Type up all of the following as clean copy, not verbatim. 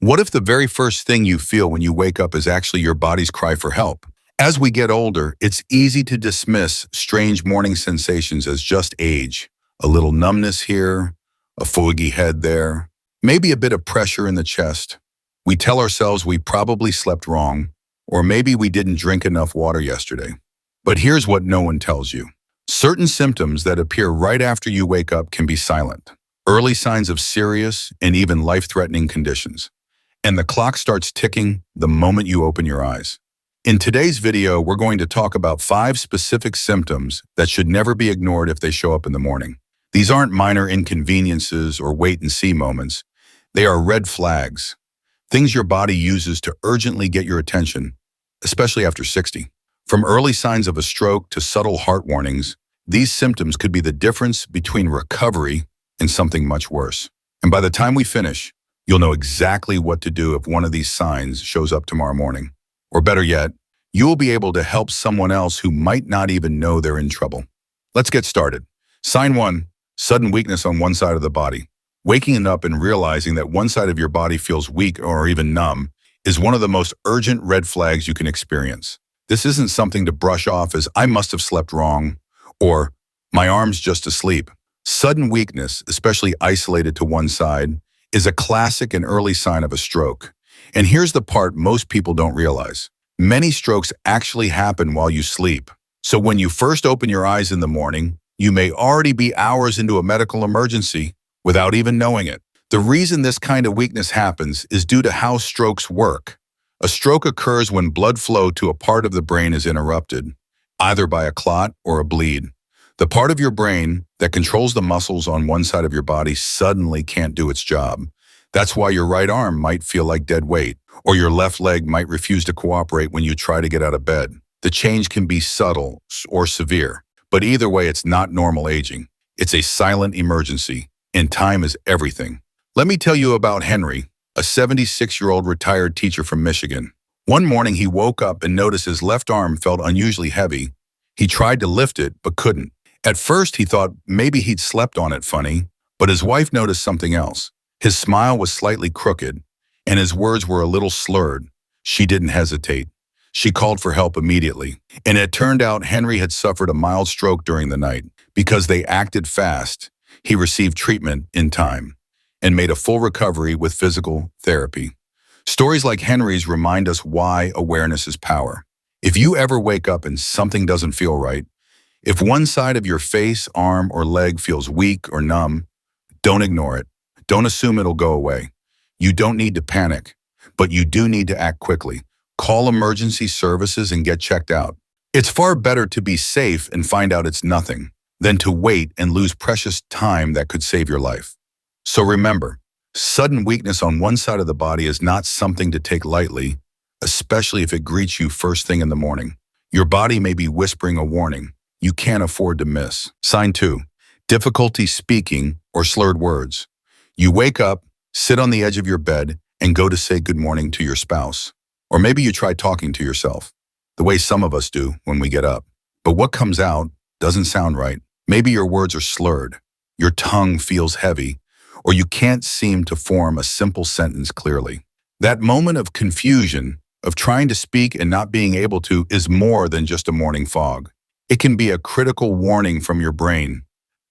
What if the very first thing you feel when you wake up is actually your body's cry for help? As we get older, it's easy to dismiss strange morning sensations as just age. A little numbness here, a foggy head there, maybe a bit of pressure in the chest. We tell ourselves we probably slept wrong, or maybe we didn't drink enough water yesterday. But here's what no one tells you. Certain symptoms that appear right after you wake up can be silent. Early signs of serious and even life-threatening conditions. And the clock starts ticking the moment you open your eyes. In today's video, we're going to talk about 5 specific symptoms that should never be ignored if they show up in the morning. These aren't minor inconveniences or wait-and-see moments. They are red flags, things your body uses to urgently get your attention, especially after 60. From early signs of a stroke to subtle heart warnings, these symptoms could be the difference between recovery and something much worse. And by the time we finish, you'll know exactly what to do if one of these signs shows up tomorrow morning. Or better yet, you will be able to help someone else who might not even know they're in trouble. Let's get started. Sign 1, sudden weakness on one side of the body. Waking up and realizing that one side of your body feels weak or even numb is one of the most urgent red flags you can experience. This isn't something to brush off as I must have slept wrong or my arm's just asleep. Sudden weakness, especially isolated to one side, is a classic and early sign of a stroke. And here's the part most people don't realize. Many strokes actually happen while you sleep. So when you first open your eyes in the morning, you may already be hours into a medical emergency without even knowing it. The reason this kind of weakness happens is due to how strokes work. A stroke occurs when blood flow to a part of the brain is interrupted, either by a clot or a bleed. The part of your brain that controls the muscles on one side of your body suddenly can't do its job. That's why your right arm might feel like dead weight, or your left leg might refuse to cooperate when you try to get out of bed. The change can be subtle or severe, but either way, it's not normal aging. It's a silent emergency, and time is everything. Let me tell you about Henry, a 76-year-old retired teacher from Michigan. One morning, he woke up and noticed his left arm felt unusually heavy. He tried to lift it, but couldn't. At first, he thought maybe he'd slept on it funny, but his wife noticed something else. His smile was slightly crooked, and his words were a little slurred. She didn't hesitate. She called for help immediately, and it turned out Henry had suffered a mild stroke during the night. Because they acted fast, he received treatment in time and made a full recovery with physical therapy. Stories like Henry's remind us why awareness is power. If you ever wake up and something doesn't feel right, if one side of your face, arm, or leg feels weak or numb, don't ignore it. Don't assume it'll go away. You don't need to panic, but you do need to act quickly. Call emergency services and get checked out. It's far better to be safe and find out it's nothing than to wait and lose precious time that could save your life. So remember, sudden weakness on one side of the body is not something to take lightly, especially if it greets you first thing in the morning. Your body may be whispering a warning you can't afford to miss. Sign 2, difficulty speaking or slurred words. You wake up, sit on the edge of your bed, and go to say good morning to your spouse. Or maybe you try talking to yourself, the way some of us do when we get up. But what comes out doesn't sound right. Maybe your words are slurred, your tongue feels heavy, or you can't seem to form a simple sentence clearly. That moment of confusion, of trying to speak and not being able to, is more than just a morning fog. It can be a critical warning from your brain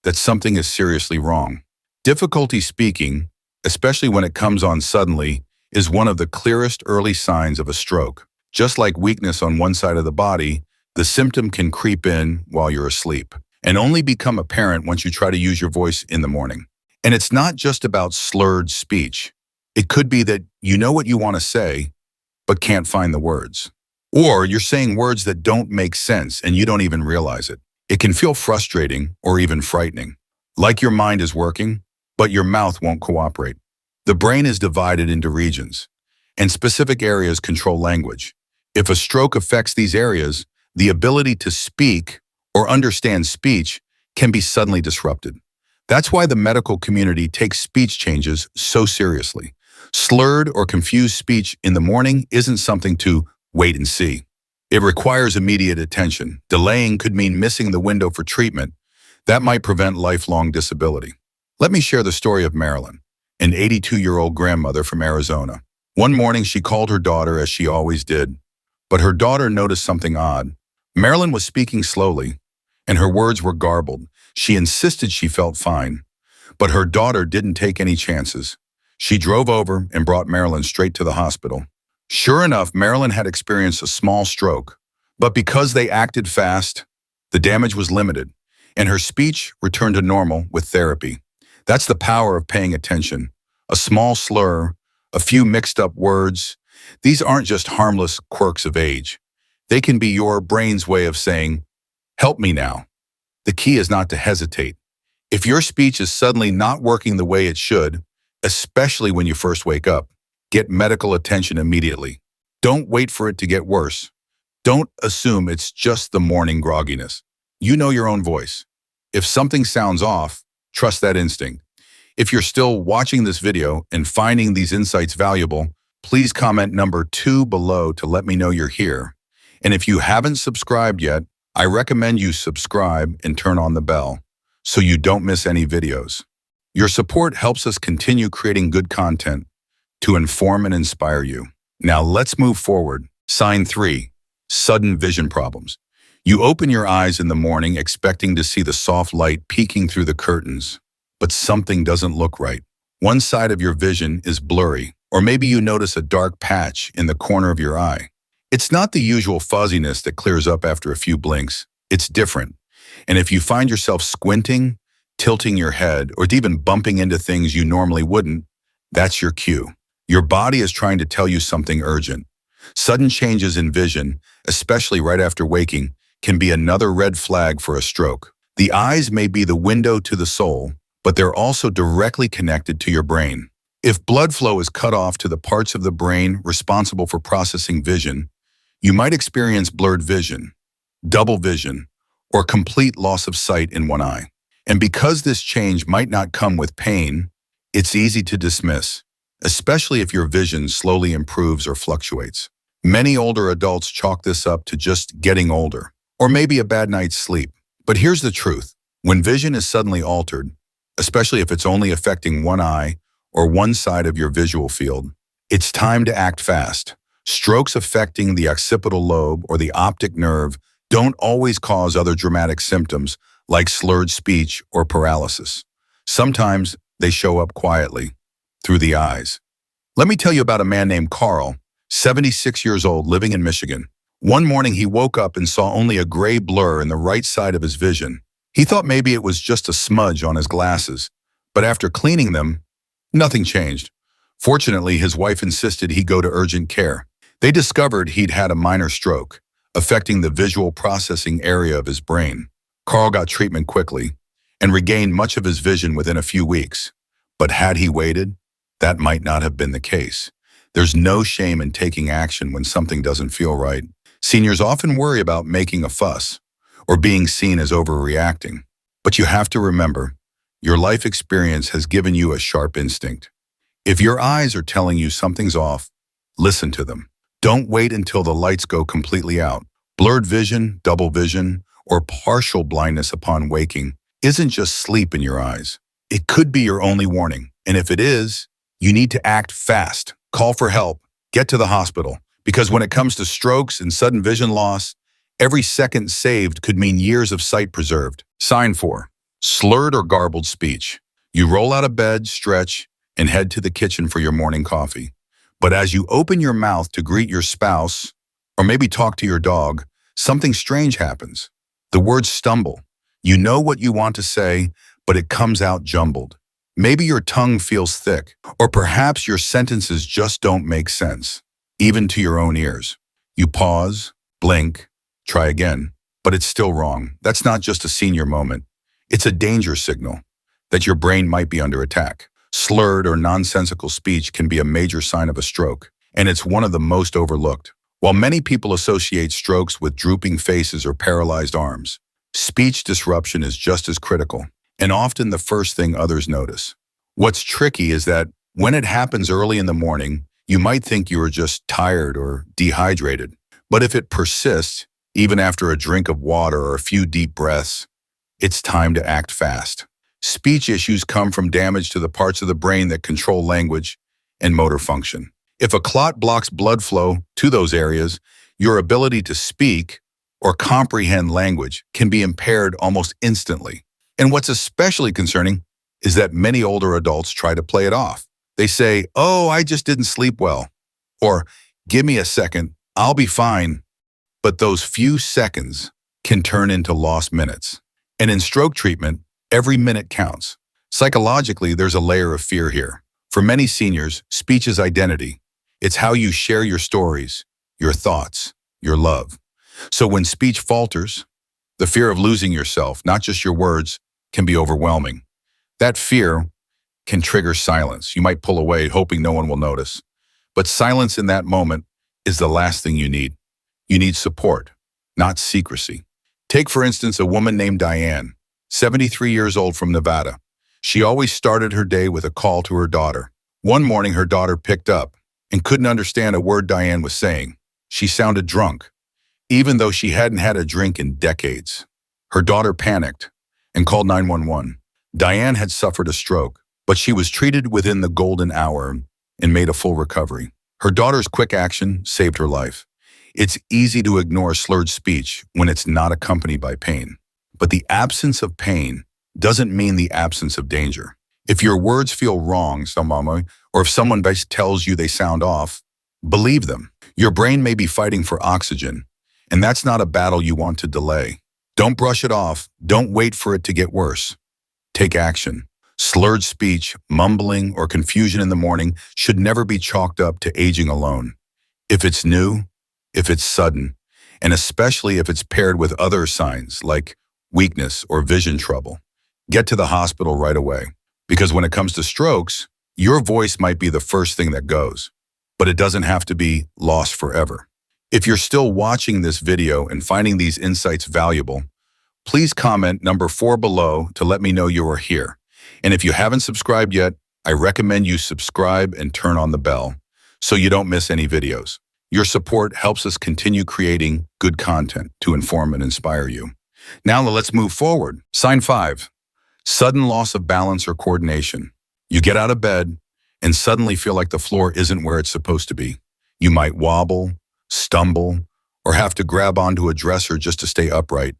that something is seriously wrong. Difficulty speaking, especially when it comes on suddenly, is one of the clearest early signs of a stroke. Just like weakness on one side of the body, the symptom can creep in while you're asleep and only become apparent once you try to use your voice in the morning. And it's not just about slurred speech. It could be that you know what you want to say, but can't find the words. Or you're saying words that don't make sense and you don't even realize it. It can feel frustrating or even frightening, like your mind is working, but your mouth won't cooperate. The brain is divided into regions, and specific areas control language. If a stroke affects these areas, the ability to speak or understand speech can be suddenly disrupted. That's why the medical community takes speech changes so seriously. Slurred or confused speech in the morning isn't something to wait and see. It requires immediate attention. Delaying could mean missing the window for treatment. That might prevent lifelong disability. Let me share the story of Marilyn, an 82-year-old grandmother from Arizona. One morning, she called her daughter as she always did, but her daughter noticed something odd. Marilyn was speaking slowly, and her words were garbled. She insisted she felt fine, but her daughter didn't take any chances. She drove over and brought Marilyn straight to the hospital. Sure enough, Marilyn had experienced a small stroke, but because they acted fast, the damage was limited, and her speech returned to normal with therapy. That's the power of paying attention. A small slur, a few mixed up words, these aren't just harmless quirks of age. They can be your brain's way of saying, "Help me now." The key is not to hesitate. If your speech is suddenly not working the way it should, especially when you first wake up, get medical attention immediately. Don't wait for it to get worse. Don't assume it's just the morning grogginess. You know your own voice. If something sounds off, trust that instinct. If you're still watching this video and finding these insights valuable, please comment number 2 below to let me know you're here. And if you haven't subscribed yet, I recommend you subscribe and turn on the bell so you don't miss any videos. Your support helps us continue creating good content to inform and inspire you. Now let's move forward. Sign 3, sudden vision problems. You open your eyes in the morning expecting to see the soft light peeking through the curtains, but something doesn't look right. One side of your vision is blurry, or maybe you notice a dark patch in the corner of your eye. It's not the usual fuzziness that clears up after a few blinks. It's different. And if you find yourself squinting, tilting your head, or even bumping into things you normally wouldn't, that's your cue. Your body is trying to tell you something urgent. Sudden changes in vision, especially right after waking, can be another red flag for a stroke. The eyes may be the window to the soul, but they're also directly connected to your brain. If blood flow is cut off to the parts of the brain responsible for processing vision, you might experience blurred vision, double vision, or complete loss of sight in one eye. And because this change might not come with pain, it's easy to dismiss, especially if your vision slowly improves or fluctuates. Many older adults chalk this up to just getting older, or maybe a bad night's sleep. But here's the truth. When vision is suddenly altered, especially if it's only affecting one eye or one side of your visual field, it's time to act fast. Strokes affecting the occipital lobe or the optic nerve don't always cause other dramatic symptoms like slurred speech or paralysis. Sometimes they show up quietly, through the eyes. Let me tell you about a man named Carl, 76 years old, living in Michigan. One morning he woke up and saw only a gray blur in the right side of his vision. He thought maybe it was just a smudge on his glasses, but after cleaning them, nothing changed. Fortunately, his wife insisted he go to urgent care. They discovered he'd had a minor stroke, affecting the visual processing area of his brain. Carl got treatment quickly and regained much of his vision within a few weeks. But had he waited, that might not have been the case. There's no shame in taking action when something doesn't feel right. Seniors often worry about making a fuss or being seen as overreacting. But you have to remember, your life experience has given you a sharp instinct. If your eyes are telling you something's off, listen to them. Don't wait until the lights go completely out. Blurred vision, double vision, or partial blindness upon waking isn't just sleep in your eyes. It could be your only warning. And if it is, you need to act fast. Call for help. Get to the hospital. Because when it comes to strokes and sudden vision loss, every second saved could mean years of sight preserved. Sign 4. Slurred or garbled speech. You roll out of bed, stretch, and head to the kitchen for your morning coffee. But as you open your mouth to greet your spouse, or maybe talk to your dog, something strange happens. The words stumble. You know what you want to say, but it comes out jumbled. Maybe your tongue feels thick, or perhaps your sentences just don't make sense, even to your own ears. You pause, blink, try again, but it's still wrong. That's not just a senior moment. It's a danger signal that your brain might be under attack. Slurred or nonsensical speech can be a major sign of a stroke, and it's one of the most overlooked. While many people associate strokes with drooping faces or paralyzed arms, speech disruption is just as critical, and often the first thing others notice. What's tricky is that when it happens early in the morning, you might think you are just tired or dehydrated. But if it persists, even after a drink of water or a few deep breaths, it's time to act fast. Speech issues come from damage to the parts of the brain that control language and motor function. If a clot blocks blood flow to those areas, your ability to speak or comprehend language can be impaired almost instantly. And what's especially concerning is that many older adults try to play it off. They say, "Oh, I just didn't sleep well," or "Give me a second, I'll be fine." But those few seconds can turn into lost minutes. And in stroke treatment, every minute counts. Psychologically, there's a layer of fear here. For many seniors, speech is identity. It's how you share your stories, your thoughts, your love. So when speech falters, the fear of losing yourself, not just your words, can be overwhelming. That fear can trigger silence. You might pull away, hoping no one will notice. But silence in that moment is the last thing you need. You need support, not secrecy. Take, for instance, a woman named Diane, 73 years old from Nevada. She always started her day with a call to her daughter. One morning, her daughter picked up and couldn't understand a word Diane was saying. She sounded drunk, even though she hadn't had a drink in decades. Her daughter panicked and called 911. Diane had suffered a stroke, but she was treated within the golden hour and made a full recovery. Her daughter's quick action saved her life. It's easy to ignore slurred speech when it's not accompanied by pain. But the absence of pain doesn't mean the absence of danger. If your words feel wrong, or if someone tells you they sound off, believe them. Your brain may be fighting for oxygen, and that's not a battle you want to delay. Don't brush it off. Don't wait for it to get worse. Take action. Slurred speech, mumbling, or confusion in the morning should never be chalked up to aging alone. If it's new, if it's sudden, and especially if it's paired with other signs like weakness or vision trouble, get to the hospital right away. Because when it comes to strokes, your voice might be the first thing that goes, but it doesn't have to be lost forever. If you're still watching this video and finding these insights valuable, please comment number 4 below to let me know you are here. And if you haven't subscribed yet, I recommend you subscribe and turn on the bell so you don't miss any videos. Your support helps us continue creating good content to inform and inspire you. Now let's move forward. Sign 5, sudden loss of balance or coordination. You get out of bed and suddenly feel like the floor isn't where it's supposed to be. You might wobble, stumble, or have to grab onto a dresser just to stay upright.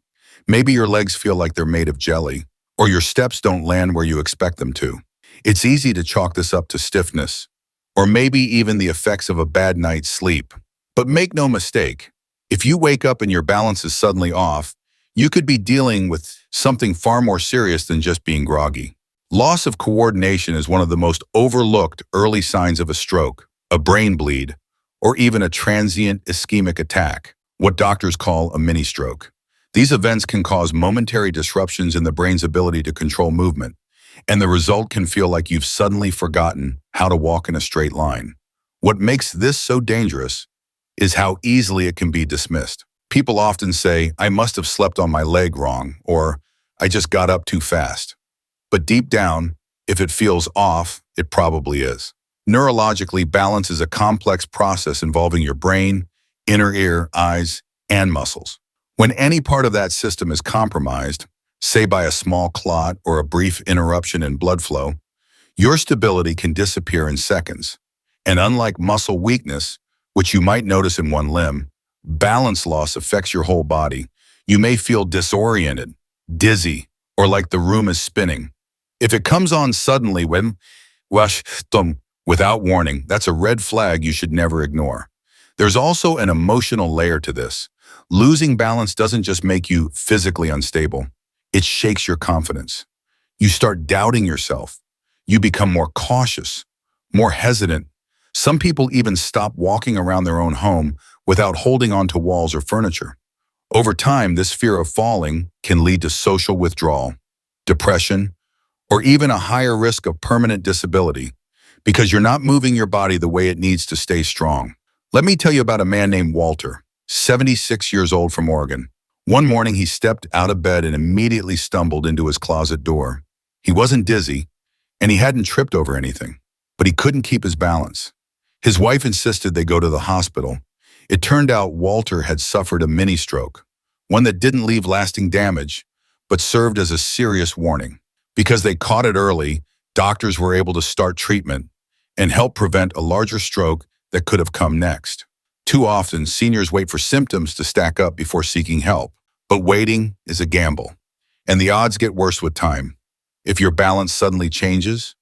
Maybe your legs feel like they're made of jelly, or your steps don't land where you expect them to. It's easy to chalk this up to stiffness, or maybe even the effects of a bad night's sleep. But make no mistake, if you wake up and your balance is suddenly off, you could be dealing with something far more serious than just being groggy. Loss of coordination is one of the most overlooked early signs of a stroke, a brain bleed, or even a transient ischemic attack, what doctors call a mini-stroke. These events can cause momentary disruptions in the brain's ability to control movement, and the result can feel like you've suddenly forgotten how to walk in a straight line. What makes this so dangerous is how easily it can be dismissed. People often say, "I must have slept on my leg wrong," or "I just got up too fast." But deep down, if it feels off, it probably is. Neurologically, balance is a complex process involving your brain, inner ear, eyes, and muscles. When any part of that system is compromised, say by a small clot or a brief interruption in blood flow, your stability can disappear in seconds. And unlike muscle weakness, which you might notice in one limb, balance loss affects your whole body. You may feel disoriented, dizzy, or like the room is spinning. If it comes on suddenly without warning, that's a red flag you should never ignore. There's also an emotional layer to this. Losing balance doesn't just make you physically unstable. It shakes your confidence. You start doubting yourself. You become more cautious, more hesitant. Some people even stop walking around their own home without holding onto walls or furniture. Over time, this fear of falling can lead to social withdrawal, depression, or even a higher risk of permanent disability because you're not moving your body the way it needs to stay strong. Let me tell you about a man named Walter, 76 years old from Oregon. One morning, he stepped out of bed and immediately stumbled into his closet door. He wasn't dizzy, and he hadn't tripped over anything, but he couldn't keep his balance. His wife insisted they go to the hospital. It turned out Walter had suffered a mini-stroke, one that didn't leave lasting damage, but served as a serious warning. Because they caught it early, doctors were able to start treatment and help prevent a larger stroke that could have come next. Too often, seniors wait for symptoms to stack up before seeking help. But waiting is a gamble, and the odds get worse with time. If your balance suddenly changes,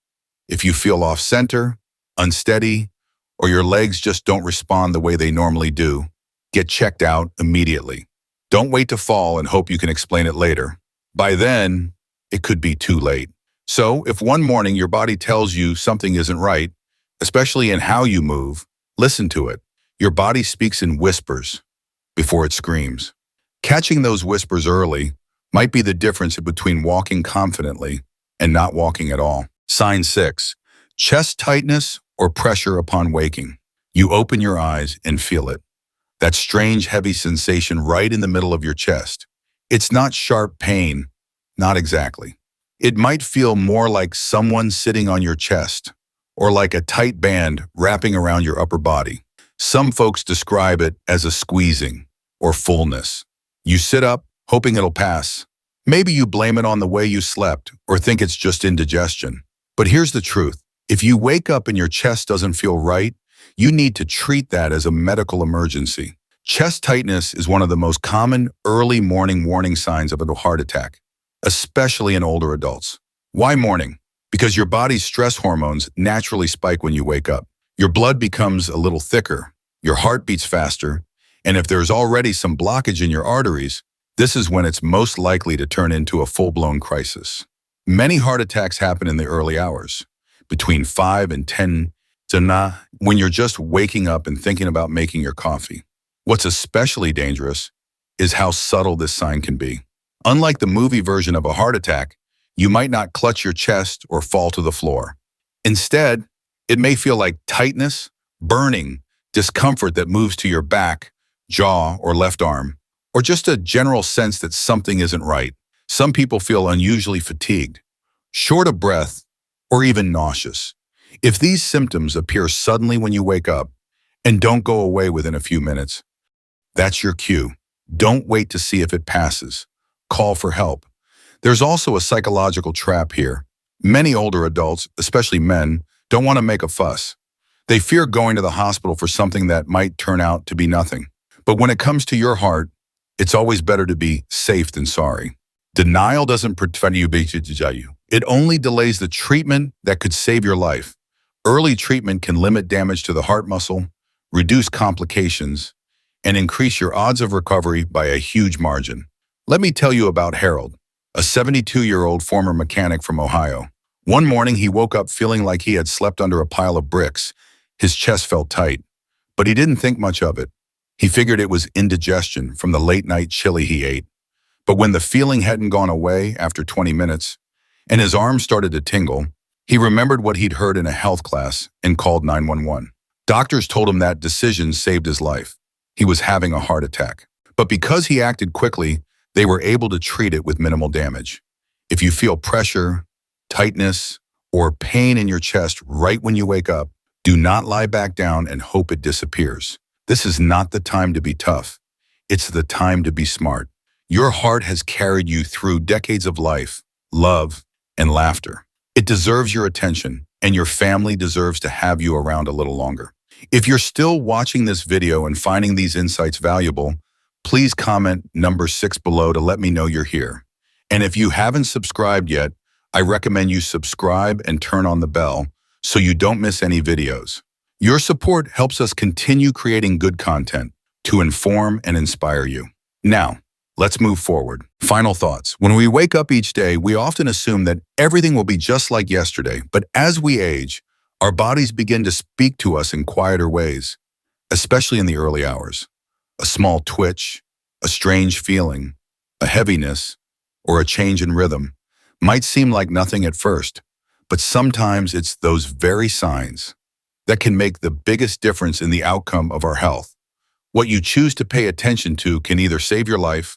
if you feel off-center, unsteady, or your legs just don't respond the way they normally do, get checked out immediately. Don't wait to fall and hope you can explain it later. By then, it could be too late. So, if one morning your body tells you something isn't right, especially in how you move, listen to it. Your body speaks in whispers before it screams. Catching those whispers early might be the difference between walking confidently and not walking at all. Sign 6. Chest tightness or pressure upon waking. You open your eyes and feel it. That strange, heavy sensation right in the middle of your chest. It's not sharp pain, not exactly. It might feel more like someone sitting on your chest, or like a tight band wrapping around your upper body. Some folks describe it as a squeezing or fullness. You sit up, hoping it'll pass. Maybe you blame it on the way you slept or think it's just indigestion. But here's the truth. If you wake up and your chest doesn't feel right, you need to treat that as a medical emergency. Chest tightness is one of the most common early morning warning signs of a heart attack, especially in older adults. Why morning? Because your body's stress hormones naturally spike when you wake up. Your blood becomes a little thicker, your heart beats faster, and if there's already some blockage in your arteries, this is when it's most likely to turn into a full-blown crisis. Many heart attacks happen in the early hours, between 5 and 10 when you're just waking up and thinking about making your coffee. What's especially dangerous is how subtle this sign can be. Unlike the movie version of a heart attack, you might not clutch your chest or fall to the floor. Instead, it may feel like tightness, burning, discomfort that moves to your back, jaw, or left arm, or just a general sense that something isn't right. Some people feel unusually fatigued, short of breath, or even nauseous. If these symptoms appear suddenly when you wake up and don't go away within a few minutes, that's your cue. Don't wait to see if it passes. Call for help. There's also a psychological trap here. Many older adults, especially men, don't want to make a fuss. They fear going to the hospital for something that might turn out to be nothing. But when it comes to your heart, it's always better to be safe than sorry. Denial doesn't prevent you. It only delays the treatment that could save your life. Early treatment can limit damage to the heart muscle, reduce complications, and increase your odds of recovery by a huge margin. Let me tell you about Harold, a 72-year-old former mechanic from Ohio. One morning, he woke up feeling like he had slept under a pile of bricks. His chest felt tight, but he didn't think much of it. He figured it was indigestion from the late-night chili he ate. But when the feeling hadn't gone away after 20 minutes, and his arms started to tingle, he remembered what he'd heard in a health class and called 911. Doctors told him that decision saved his life. He was having a heart attack. But because he acted quickly, they were able to treat it with minimal damage. If you feel pressure, tightness, or pain in your chest right when you wake up, do not lie back down and hope it disappears. This is not the time to be tough. It's the time to be smart. Your heart has carried you through decades of life, love, and laughter. It deserves your attention, and your family deserves to have you around a little longer. If you're still watching this video and finding these insights valuable, please comment number 6 below to let me know you're here. And if you haven't subscribed yet, I recommend you subscribe and turn on the bell so you don't miss any videos. Your support helps us continue creating good content to inform and inspire you. Now, let's move forward. Final thoughts. When we wake up each day, we often assume that everything will be just like yesterday. But as we age, our bodies begin to speak to us in quieter ways, especially in the early hours. A small twitch, a strange feeling, a heaviness, or a change in rhythm might seem like nothing at first, but sometimes it's those very signs that can make the biggest difference in the outcome of our health. What you choose to pay attention to can either save your life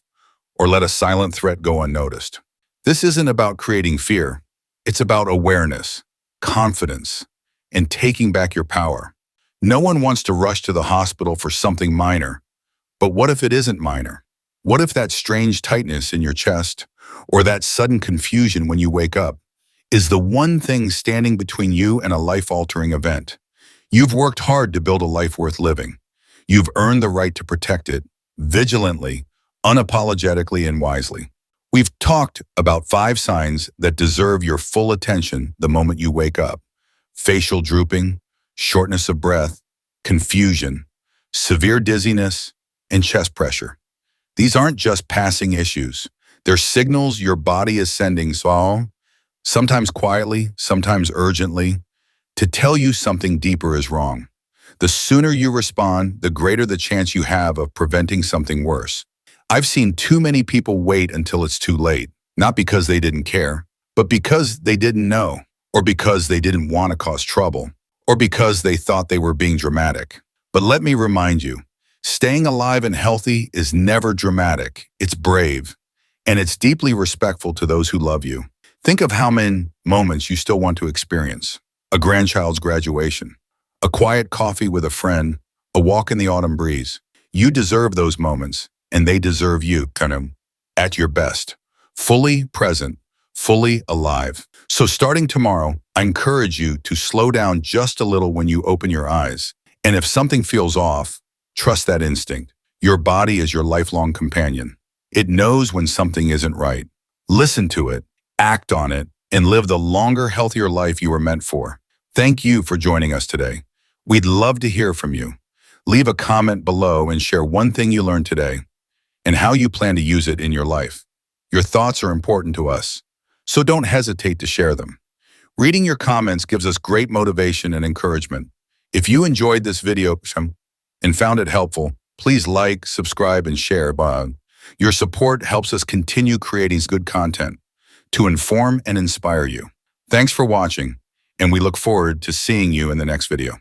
or let a silent threat go unnoticed. This isn't about creating fear. It's about awareness, confidence, and taking back your power. No one wants to rush to the hospital for something minor, but what if it isn't minor? What if that strange tightness in your chest or that sudden confusion when you wake up is the one thing standing between you and a life-altering event? You've worked hard to build a life worth living. You've earned the right to protect it, vigilantly, unapologetically, and wisely. We've talked about 5 signs that deserve your full attention the moment you wake up: facial drooping, shortness of breath, confusion, severe dizziness, and chest pressure. These aren't just passing issues. They're signals your body is sending, sometimes quietly, sometimes urgently, to tell you something deeper is wrong. The sooner you respond, the greater the chance you have of preventing something worse. I've seen too many people wait until it's too late, not because they didn't care, but because they didn't know, or because they didn't want to cause trouble, or because they thought they were being dramatic. But let me remind you, staying alive and healthy is never dramatic. It's brave, and it's deeply respectful to those who love you. Think of how many moments you still want to experience: a grandchild's graduation, a quiet coffee with a friend, a walk in the autumn breeze. You deserve those moments, and they deserve you, at your best, fully present, fully alive. So starting tomorrow, I encourage you to slow down just a little when you open your eyes. And if something feels off, trust that instinct. Your body is your lifelong companion. It knows when something isn't right. Listen to it, act on it, and live the longer, healthier life you were meant for. Thank you for joining us today. We'd love to hear from you. Leave a comment below and share one thing you learned today and how you plan to use it in your life. Your thoughts are important to us, so don't hesitate to share them. Reading your comments gives us great motivation and encouragement. If you enjoyed this video and found it helpful, please like, subscribe, and share. Your support helps us continue creating good content to inform and inspire you. Thanks for watching, and we look forward to seeing you in the next video.